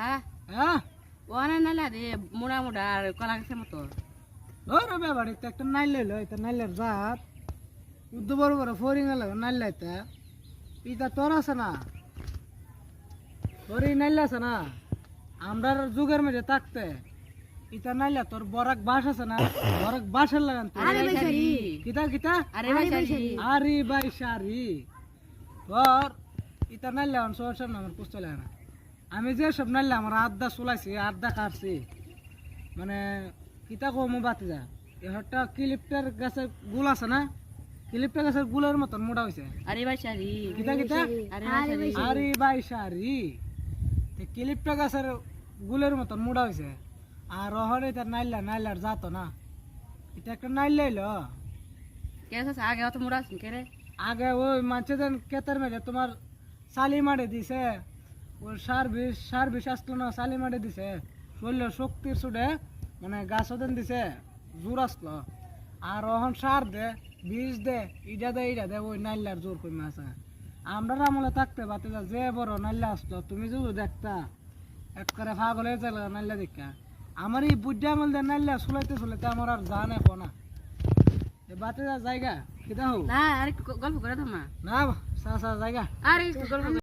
হ্যাঁ হ্যাঁ ওখানে নাইলা রে মোড়া মোড়া আর কলা গাছের মতো ওরে বাবাড়ি তো একটা নাইল লইলো এটা নাইলের জাত উদ্দ বড় বড় ফরিং এলো নাইল লাইতে ইটা তোর আছে না তোর এই নাইল আছে না আমরার যুগের মধ্যে থাকতে ইটা নাইলা তোর বরাক বাস আছে না বরাক বাসের লাগান তো আরে ভাই কিতা কিতা আরে ভাই আরে ভাই সারি তোর ইটা নাইলা সর সর আমার পুষ্ট লাগে না আমি যে সব নাইলা আমার আড্ডা চলাইছি আড্ডা কাটছি মানে কিতা কমু বাতি যা একটা ক্লিপটার গাছের গুল আছে না ক্লিপটার গাছের গুলের মতন মোটা হয়েছে আরে ভাই সারি কিতা কিতা আরে ভাই সারি আরে ভাই সারি ক্লিপটা গাছের গুলের মতন মোটা হয়েছে আর ওহরে তার নাইলার যাতো না এটা একটা নাইল লইলো কে আছে আগে অত মোড়া আছে কে রে আগে ওই মানুষের কেতের মেঝে তোমার সালি মারে দিছে ওই সার বিষ আসলো না সালি মারে দিছে শরীর শক্তির সুডে মানে গাছ ওদেন দিছে জোর আসলো আর ওহন সার দে বিষ দে ইটা দে ওই নাইলার জোর কমে আছে আমরা আমলে থাকতে বাতে যে বড় নাইলা আসলো তুমি যদি দেখতা এক করে পাগল হয়ে চলে নাইলা দেখা আমার এই বুদ্ধি আমল দিয়ে নাইলা চলাইতে আমার আর জানে না বাতে যা জায়গা কিতা হোক না আরে গল্প করে তো মা না সা জায়গা আরে গল্প